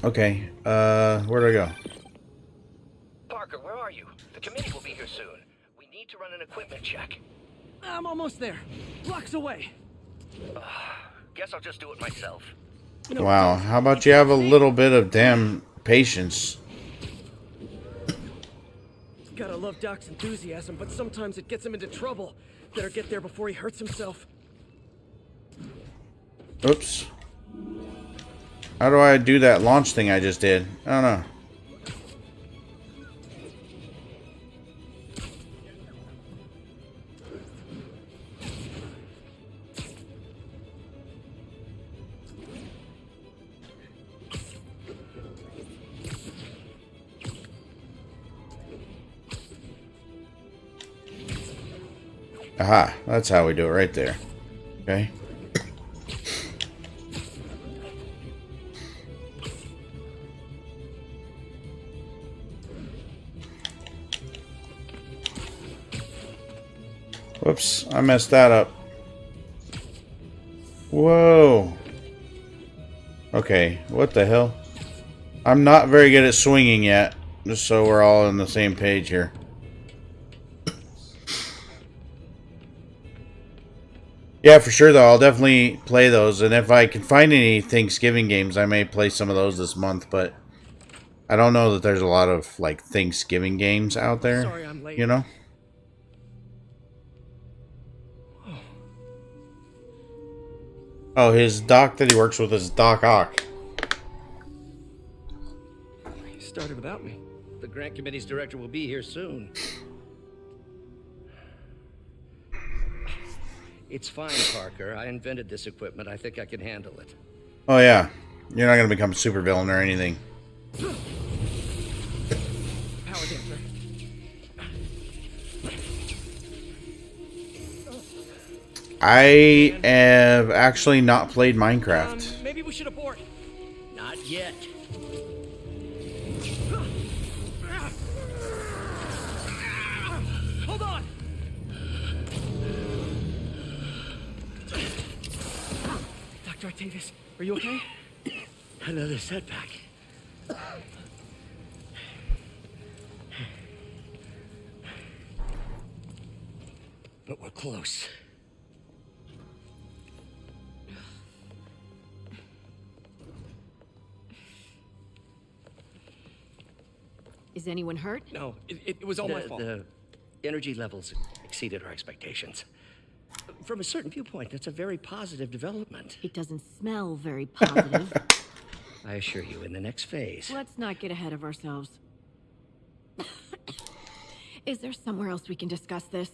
Okay. Where do I go? Parker, where are you? The committee will be here soon. We need to run an equipment check. I'm almost there. Blocks away. Guess I'll just do it myself. No, Wow. don't. How about you have a little bit of damn patience? Gotta love Doc's enthusiasm, but sometimes it gets him into trouble. Better get there before he hurts himself. Oops. How do I do that launch thing I just did? I don't know. Aha, that's how we do it right there. Okay. Whoops, I messed that up. Whoa. Okay, what the hell? I'm not very good at swinging yet, just so we're all on the same page here. Yeah, for sure, though. I'll definitely play those. And if I can find any Thanksgiving games, I may play some of those this month. But I don't know that there's a lot of, like, Thanksgiving games out there. Sorry I'm late. You know? Oh, his doc that he works with is Doc Ock. He started without me. The grant committee's director will be here soon. It's fine, Parker. I invented this equipment. I think I can handle it. Oh, yeah. You're not going to become a supervillain or anything. Power dancer. I have actually not played Minecraft. Maybe we should abort. Not yet. Hold on. Doctor Octavius, are you okay? Another setback. But we're close. Is anyone hurt? No, it was all my fault. The energy levels exceeded our expectations. From a certain viewpoint, that's a very positive development. It doesn't smell very positive. I assure you, in the next phase. Let's not get ahead of ourselves. Is there somewhere else we can discuss this?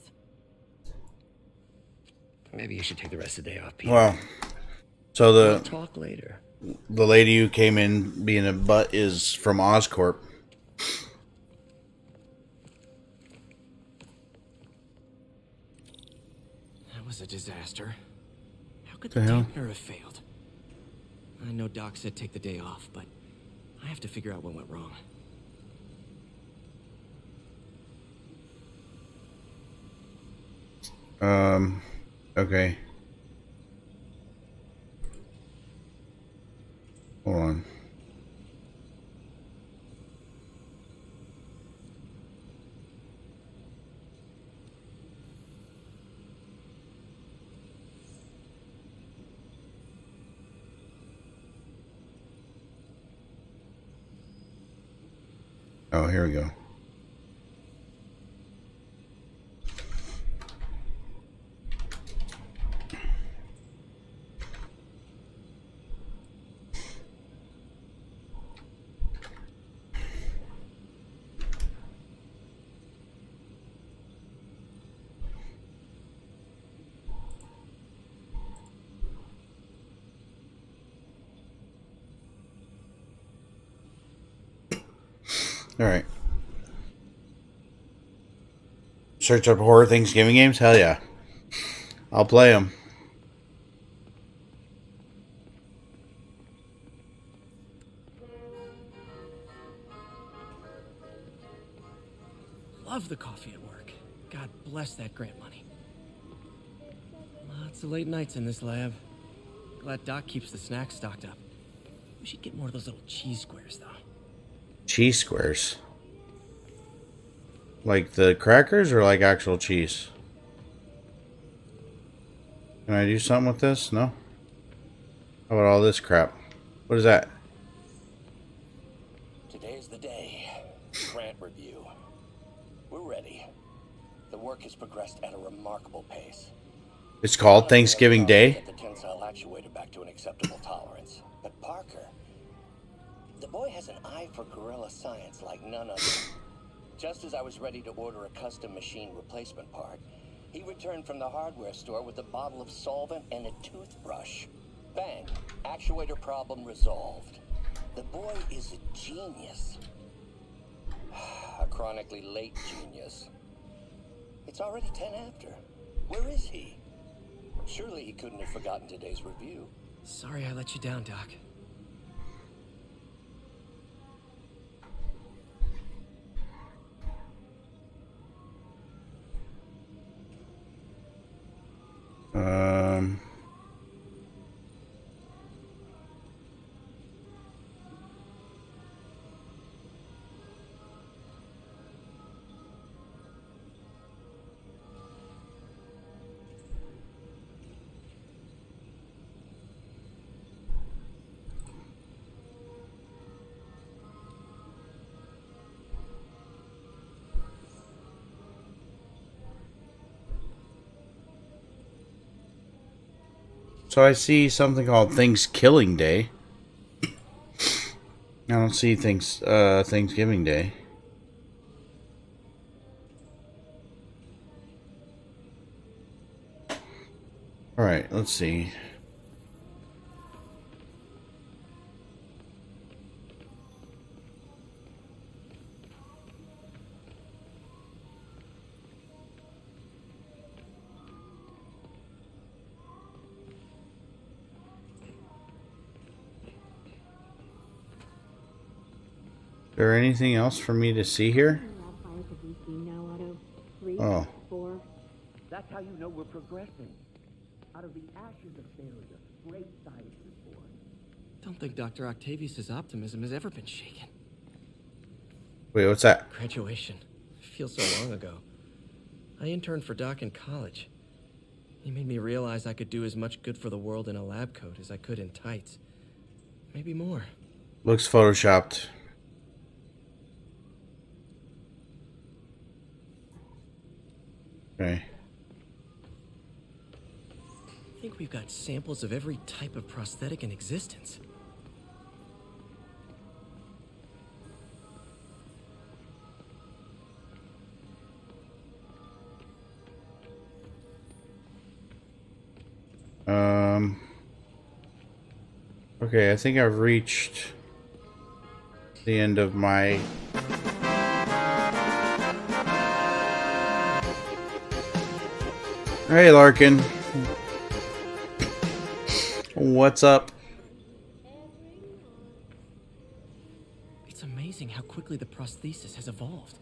Maybe you should take the rest of the day off, Peter. Well, so We'll talk later. the lady who came in being a butt is from Oscorp. That was a disaster. How could The the hell? dampener have failed? I know Doc said take the day off, but I have to figure out what went wrong. Okay. Hold on. Oh, here we go. All right. Search up horror Thanksgiving games? Hell yeah. I'll play them. Love the coffee at work. God bless that grant money. Lots of late nights in this lab. Glad Doc keeps the snacks stocked up. We should get more of those little cheese squares, though. Cheese squares. Like the crackers or like actual cheese? Can I do something with this? No? How about all this crap? What is that? Today's the day. Grant review. We're ready. The work has progressed at a remarkable pace. It's called Thanksgiving Day? Get the tensile actuator back to an acceptable tolerance. But Parker, the boy has an eye for guerrilla science like none other. Just as I was ready to order a custom machine replacement part, he returned from the hardware store with a bottle of solvent and a toothbrush. Bang! Actuator problem resolved. The boy is a genius. A chronically late genius. It's already 10 after. Where is he? Surely he couldn't have forgotten today's review. Sorry I let you down, Doc. So I see something called Thanksgiving Day. I don't see Thanksgiving Day. Alright, let's see. Is there anything else for me to see here? Oh. That's how you know we're progressing. Out of the ashes of failure, great science is born. Don't think Dr. Octavius' optimism has ever been shaken. Wait, what's that? Graduation. Feels so long ago. I interned for Doc in college. He made me realize I could do as much good for the world in a lab coat as I could in tights. Maybe more. Looks photoshopped. Okay. I think we've got samples of every type of prosthetic in existence. Okay, I think I've reached the end of my... Hey, Larkin. What's up? It's amazing how quickly the prosthesis has evolved.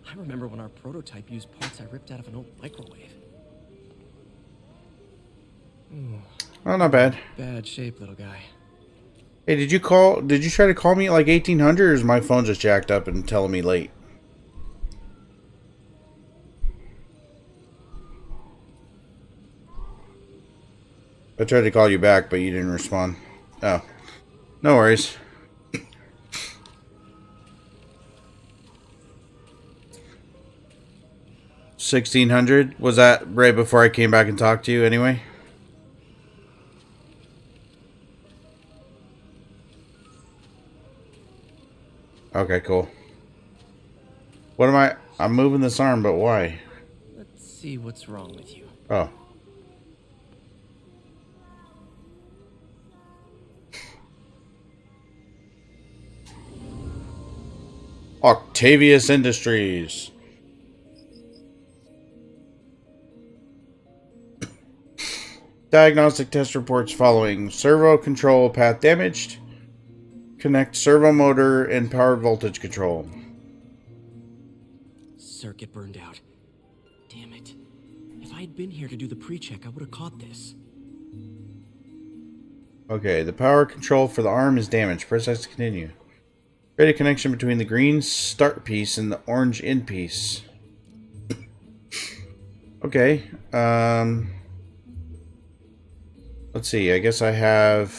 I remember when our prototype used parts I ripped out of an old microwave. Ooh, Oh, not bad. bad shape, little guy. Hey, did you try to call me at like 1800, or is my phone just jacked up and telling me late? I tried to call you back, but you didn't respond. Oh. No worries. $1,600? Was that right before I came back and talked to you anyway? Okay, cool. What am I... I'm moving this arm, but why? Let's see what's wrong with you. Oh. Octavius Industries. Diagnostic test reports following. Servo control path damaged. Connect servo motor and power voltage control. Circuit burned out. Damn it. If I had been here to do the pre-check, I would have caught this. Okay, the power control for the arm is damaged. Press X to continue. Create a connection between the green start piece and the orange end piece. Okay. Let's see. I guess I have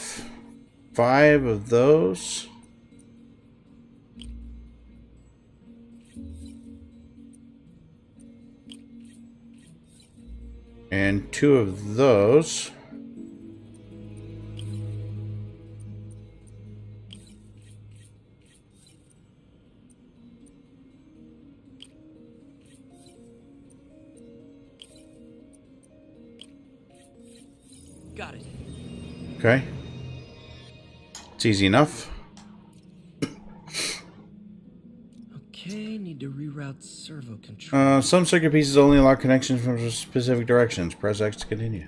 5 of those. And 2 of those. Got it. Okay. It's easy enough. Okay, need to reroute servo control. Some circuit pieces only allow connections from specific directions. Press X to continue.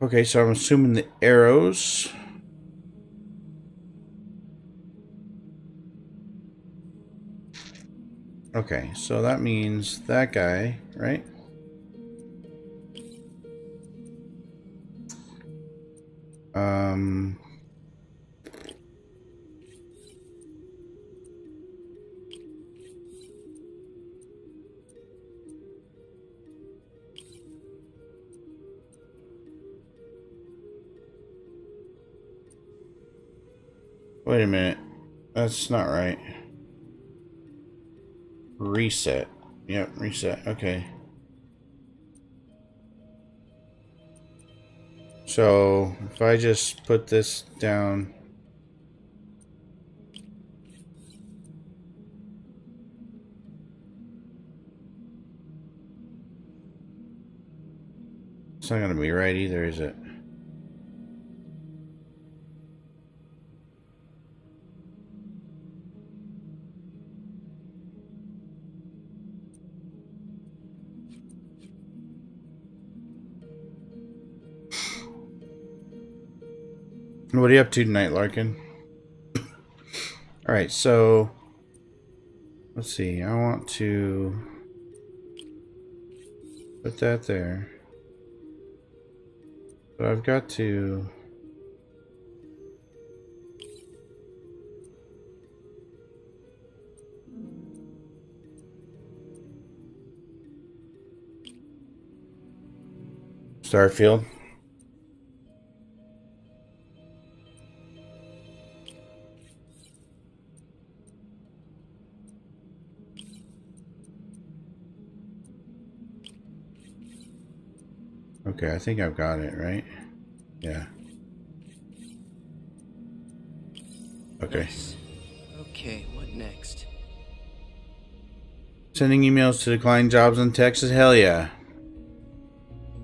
Okay, so I'm assuming the arrows. Okay, so that means that guy, right? Wait a minute. That's not right. Reset. Yep, reset. Okay. So, if I just put this down... It's not going to be right either, is it? What are you up to tonight, Larkin? Alright, so... Let's see, I want to... Put that there. But I've got to... Starfield. Okay, I think I've got it, right? Yeah. Okay. Nice. Okay, what next? Sending emails to decline jobs in Texas? Hell yeah.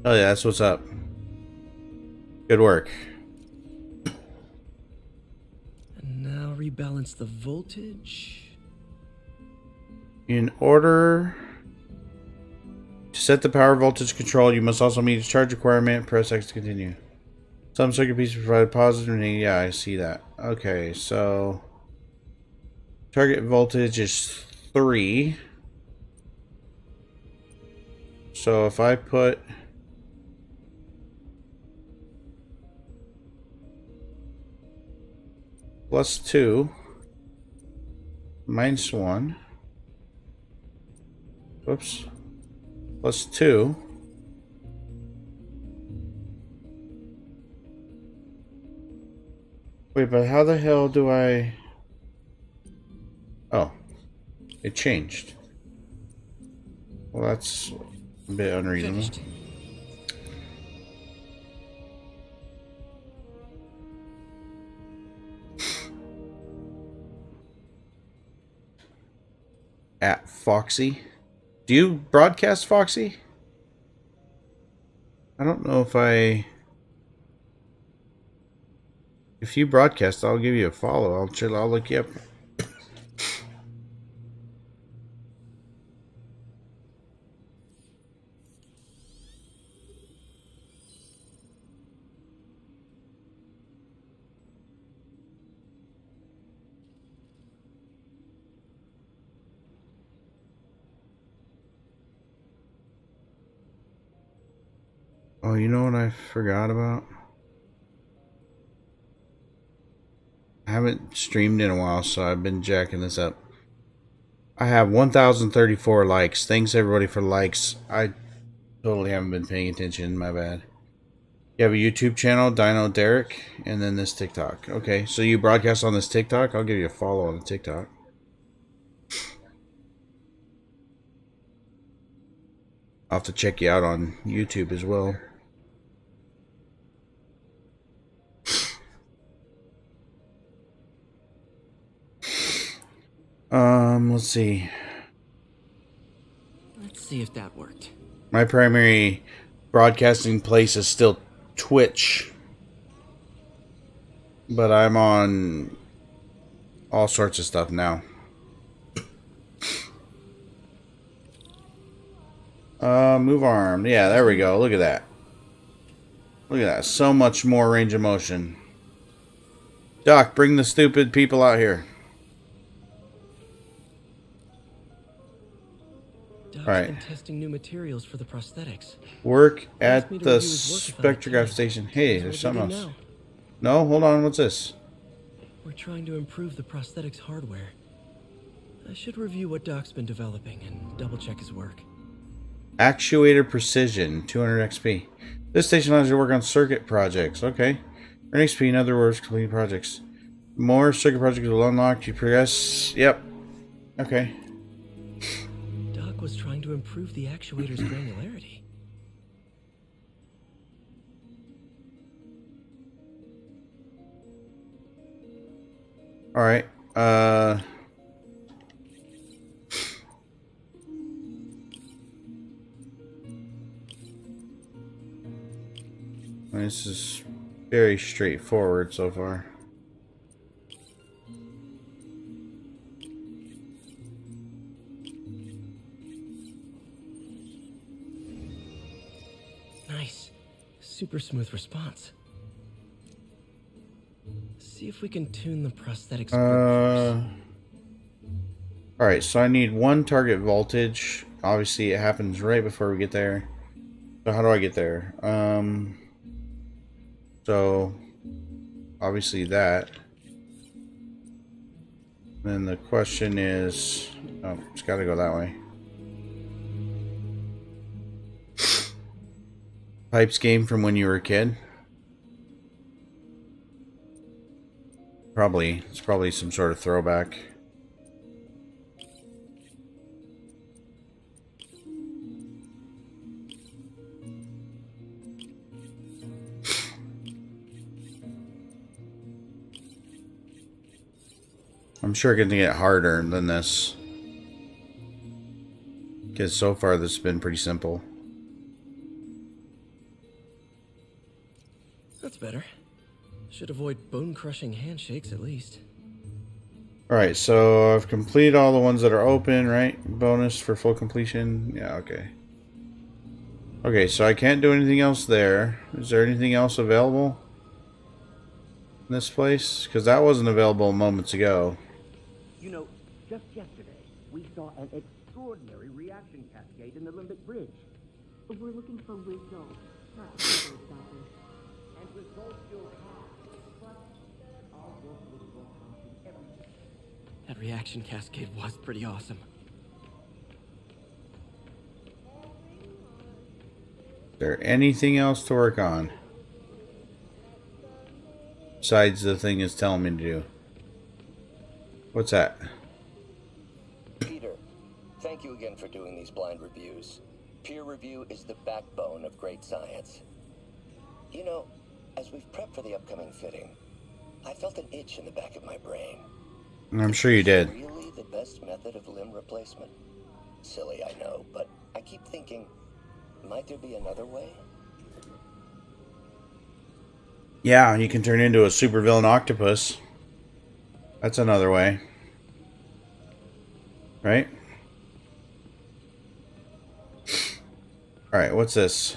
Hell yeah, that's what's up. Good work. And now rebalance the voltage. In order to set the power voltage control, you must also meet a charge requirement. Press X to continue. Some circuit pieces provide positive and negative. Yeah, I see that. Okay, so target voltage is 3. So if I put +2 -1, whoops, +2, wait, but how the hell do I... Oh, it changed. Well, that's a bit unreasonable. Finished. At Foxy. Do you broadcast Foxy? I don't know if I... If you broadcast, I'll give you a follow. I'll look you up. Oh, you know what I forgot about? I haven't streamed in a while, so I've been jacking this up. I have 1,034 likes. Thanks everybody for likes. I totally haven't been paying attention. My bad. You have a YouTube channel, Dino Derek, and then this TikTok. Okay, so you broadcast on this TikTok? I'll give you a follow on the TikTok. I'll have to check you out on YouTube as well. Let's see. Let's see if that worked. My primary broadcasting place is still Twitch. But I'm on all sorts of stuff now. Move arm. Yeah, there we go. Look at that. Look at that. So much more range of motion. Doc, bring the stupid people out here. Doc's Right. been testing new materials for the prosthetics. Work at Asked me to the review his work if I had spectrograph time. station. Hey, Here's there's what something we else. do No, hold on. What's this? We're trying to improve the prosthetics hardware. I should review what Doc's been developing and double check his work. Actuator precision, 200 XP. This station allows you to work on circuit projects. Okay. Earn XP, in other words, completing projects. More circuit projects will unlock. You progress. Yep. Okay. Doc was trying to improve the actuator's granularity. All right. This is very straightforward so far. Nice. Super smooth response. See if we can tune the prosthetics first. Alright, so I need one target voltage. Obviously it happens right before we get there. So how do I get there? So obviously that. Then the question is, oh, it's gotta go that way. Pipes game from when you were a kid? Probably. It's probably some sort of throwback. I'm sure it's going to get harder than this. Because so far this has been pretty simple. That's better. Should avoid bone-crushing handshakes at least. Alright, so I've completed all the ones that are open, right? Bonus for full completion. Yeah, okay. Okay, so I can't do anything else there. Is there anything else available in this place? Because that wasn't available moments ago. You know, just yesterday, we saw an extraordinary reaction cascade in the limbic bridge. We're looking for results, not results, Doctor. And results you'll have. But I'll work with your in everything. That reaction cascade was pretty awesome. Is there anything else to work on? Besides the thing it's telling me to do. What's that? Peter, thank you again for doing these blind reviews. Peer review is the backbone of great science. You know, as we've prepped for the upcoming fitting, I felt an itch in the back of my brain. I'm sure you did. Really the best method of limb replacement? Silly, I know, but I keep thinking, might there be another way? Yeah, you can turn into a supervillain octopus. That's another way. Right? Alright, what's this?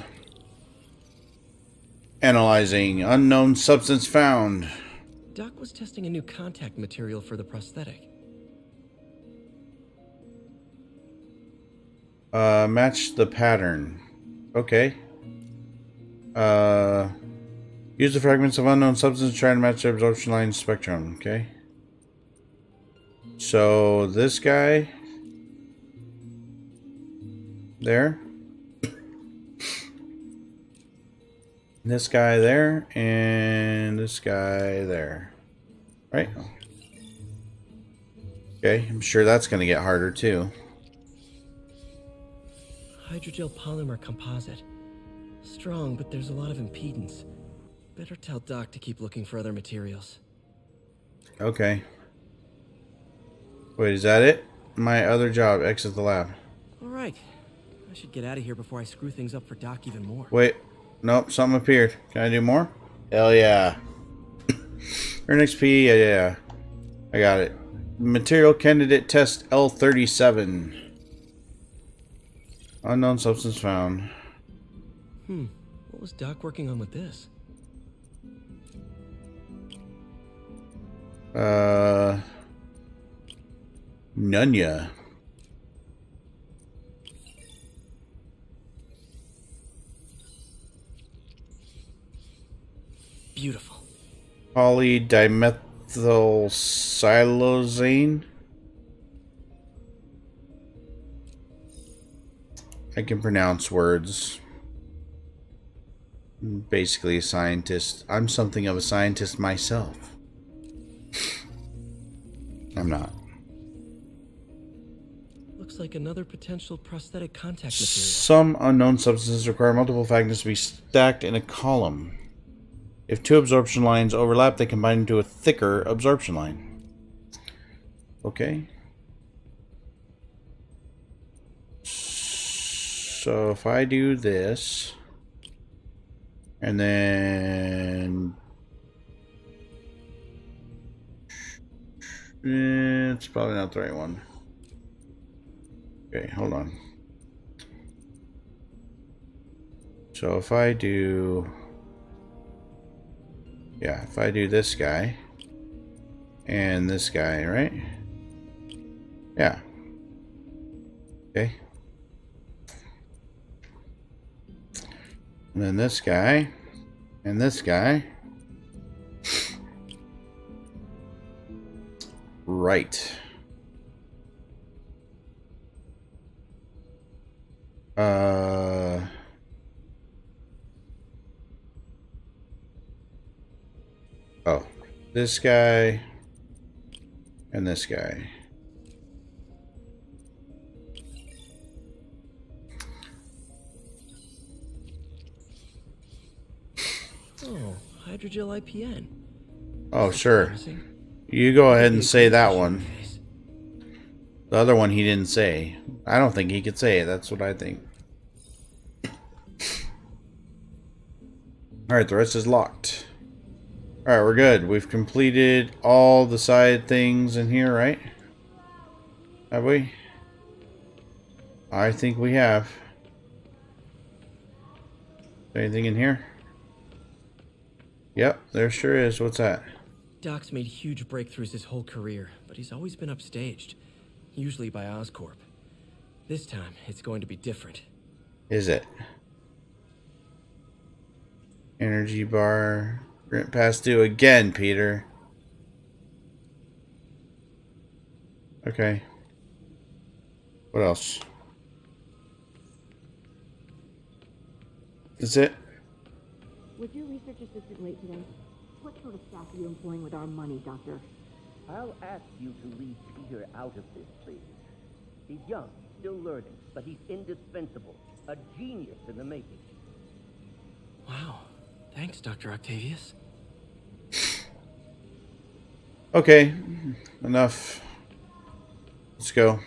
Analyzing unknown substance found. Doc was testing a new contact material for the prosthetic. Match the pattern. Okay. Use the fragments of unknown substance to try to match the absorption line spectrum. Okay. So this guy there, this guy there, and this guy there. Right? Okay, I'm sure that's going to get harder too. Hydrogel polymer composite. Strong, but there's a lot of impedance. Better tell Doc to keep looking for other materials. Okay. Wait, is that it? My other job, exit the lab. Alright. I should get out of here before I screw things up for Doc even more. Wait. Nope, something appeared. Can I do more? Hell yeah. Earn XP, yeah. I got it. Material candidate test L37. Unknown substance found. What was Doc working on with this? Nunya. Beautiful. Polydimethylsiloxane. I can pronounce words. I'm basically a scientist. I'm something of a scientist myself. I'm not. Looks like another potential prosthetic contact material. Some unknown substances require multiple fragments to be stacked in a column. If two absorption lines overlap, they combine into a thicker absorption line. Okay. So if I do this, and then it's probably not the right one. Okay, hold on. So if I do, yeah, if I do this guy and this guy, right? Yeah. Okay. And then this guy and this guy. Right. Oh, this guy and this guy. Oh, hydrogel IPN. Oh, sure. You go ahead and say that one. The other one he didn't say. I don't think he could say it. That's what I think. Alright, the rest is locked. Alright, we're good. We've completed all the side things in here, right? Have we? I think we have. Anything in here? Yep, there sure is. What's that? Doc's made huge breakthroughs his whole career, but he's always been upstaged. Usually by Oscorp. This time, it's going to be different. Is it? Energy bar. Rent past due again, Peter. Okay. What else? Is it? Was your research assistant late today? What sort of staff are you employing with our money, Doctor? I'll ask you to leave Peter out of this, please. He's young, still learning, but he's indispensable. A genius in the making. Wow. Thanks, Doctor Octavius. Okay. Enough. Let's go.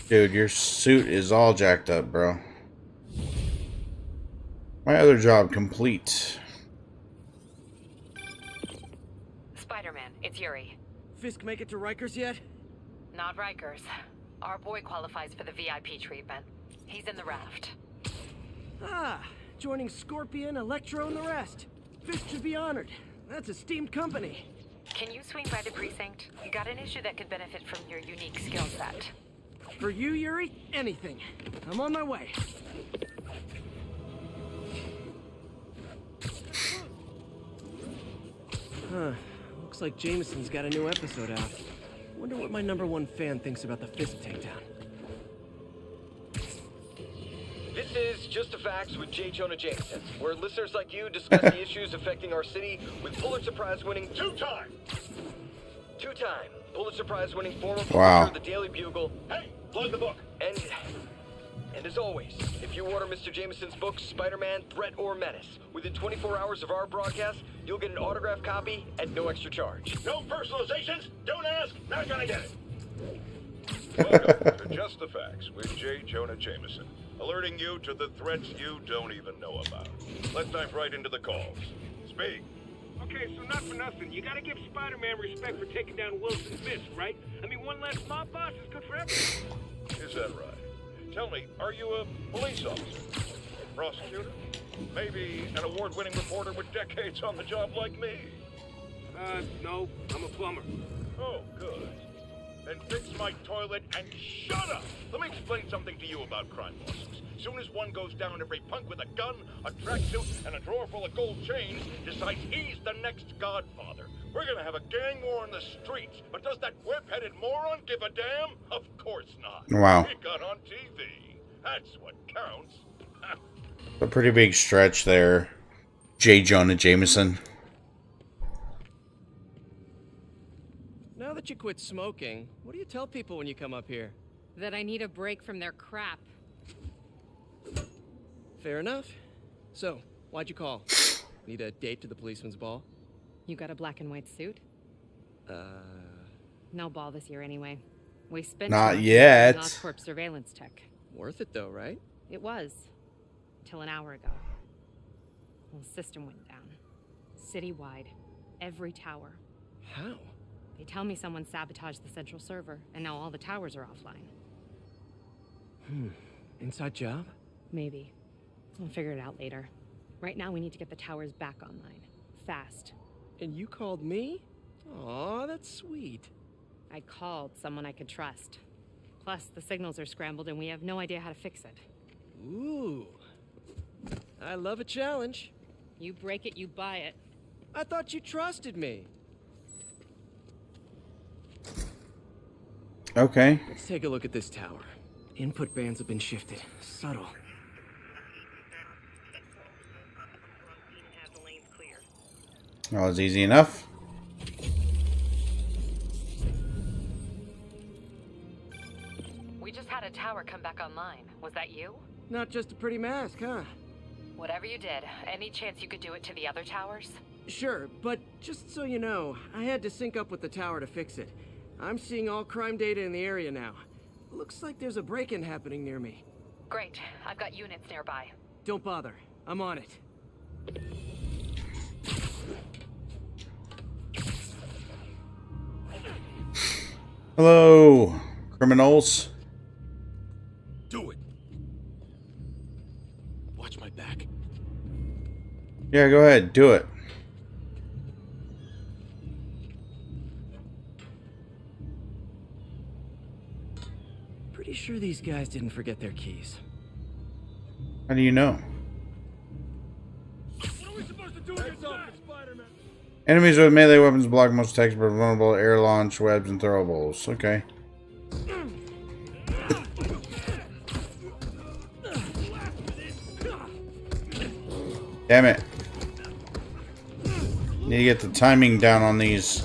Dude, your suit is all jacked up, bro. My other job complete. Spiderman, it's Yuri. Fisk make it to Rikers yet? Not Rikers. Our boy qualifies for the VIP treatment. He's in the raft. Ah, joining Scorpion, Electro, and the rest. Fisk should be honored. That's esteemed company. Can you swing by the precinct? You got an issue that could benefit from your unique skill set. For you, Yuri, anything. I'm on my way. Huh. Looks like Jameson's got a new episode out. Wonder what my #1 fan thinks about the fist takedown. This is Just the Facts with J. Jonah Jameson, where listeners like you discuss the issues affecting our city with Pulitzer Prize-winning two-time Pulitzer Prize-winning former publisher of the Daily Bugle. Hey, plug the book. And as always, if you order Mr. Jameson's book, Spider-Man, Threat or Menace, within 24 hours of our broadcast, you'll get an autographed copy at no extra charge. No personalizations, don't ask, not gonna get it. Welcome to Just the Facts with J. Jonah Jameson, alerting you to the threats you don't even know about. Let's dive right into the calls. Speak. Okay, so not for nothing, you gotta give Spider-Man respect for taking down Wilson's Fisk, right? I mean, one less mob boss is good for everyone. Is that right? Tell me, are you a police officer? Prosecutor? Maybe an award-winning reporter with decades on the job like me? No, I'm a plumber. Oh, good. Then fix my toilet and shut up! Let me explain something to you about crime bosses. Soon as one goes down, every punk with a gun, a tracksuit, and a drawer full of gold chains decides he's the next godfather. We're gonna have a gang war in the streets, but does that whip-headed moron give a damn? Of course not. Wow. He got on TV. That's what counts. A pretty big stretch there, J. Jonah Jameson. Now that you quit smoking, what do you tell people when you come up here? That I need a break from their crap. Fair enough. So, why'd you call? Need a date to the policeman's ball? You got a black and white suit? No ball this year anyway. We spent Not yet. Oscorp surveillance tech. Worth it though, right? It was. Till an hour ago. The system went down. Citywide. Every tower. How? They tell me someone sabotaged the central server, and now all the towers are offline. Inside job? Maybe. We'll figure it out later. Right now, we need to get the towers back online. Fast. And you called me? Aw, that's sweet. I called someone I could trust. Plus, the signals are scrambled, and we have no idea how to fix it. Ooh. I love a challenge. You break it, you buy it. I thought you trusted me. Okay. Let's take a look at this tower. Input bands have been shifted. Subtle. That was easy enough. We just had a tower come back online. Was that you? Not just a pretty mask, huh? Whatever you did, any chance you could do it to the other towers? Sure, but just so you know, I had to sync up with the tower to fix it. I'm seeing all crime data in the area now. Looks like there's a break-in happening near me. Great. I've got units nearby. Don't bother. I'm on it. Hello, criminals. Do it. Watch my back. Yeah, go ahead. Do it. Pretty sure these guys didn't forget their keys. How do you know? What are we supposed to do against that? Spider-Man? Enemies with melee weapons block most attacks, but vulnerable to air launch webs and throwables. Okay. Damn it. Need to get the timing down on these.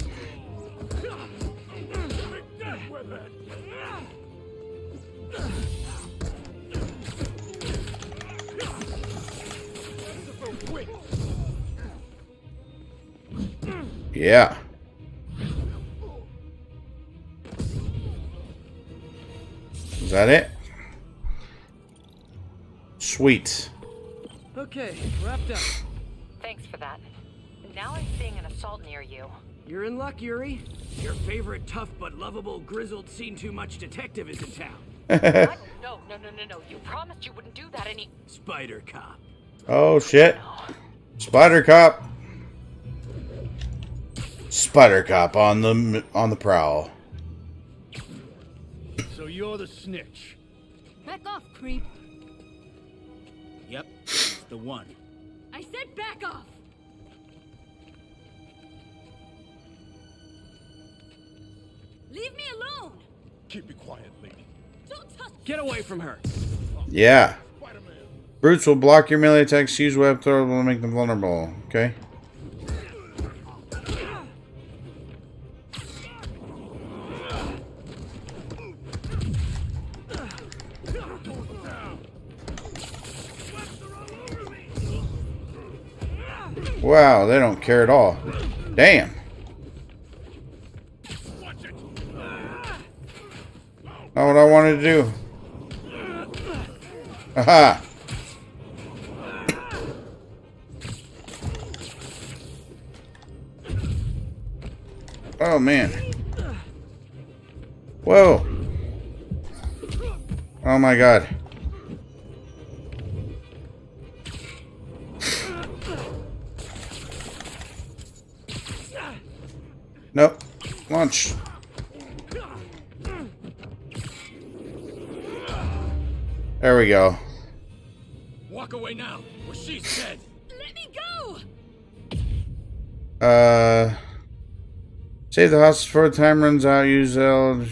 Yeah. Is that it? Sweet. Okay, wrapped up. Thanks for that. Now I'm seeing an assault near you. You're in luck, Yuri. Your favorite tough but lovable, grizzled, seen-too-much detective is in town. What? No. You promised you wouldn't do that any... Spider Cop. Oh, shit. Spider Cop. Spider Cop on the prowl. So you're the snitch. Back off, creep. Yep, it's the one. I said back off! Leave me alone! Keep it quiet, lady. Don't touch. Get away from her. Yeah. Brutes will block your melee attacks, use web throw will make them vulnerable. Okay. Wow, they don't care at all. Damn. Not what I wanted to do. Aha. Oh man. Whoa. Oh my god. Nope. Launch. There we go. Walk away now, or she's dead. Let me go! Save the hostage before time runs out. Use L.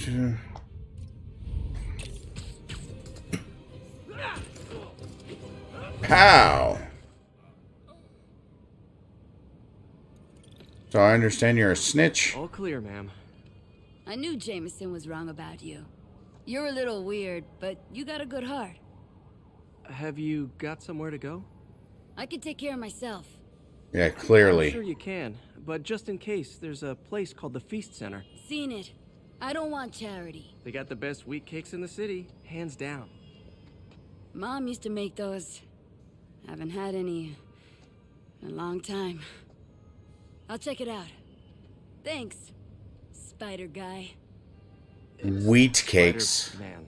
Pow. So I understand you're a snitch. All clear, ma'am. I knew Jameson was wrong about you. You're a little weird, but you got a good heart. Have you got somewhere to go? I can take care of myself. Yeah, I'm clearly. sure you can, but just in case, there's a place called the Feast Center. Seen it. I don't want charity. They got the best wheat cakes in the city, hands down. Mom used to make those. Haven't had any in a long time. I'll check it out. Thanks, Spider Guy. Wheat cakes. Man.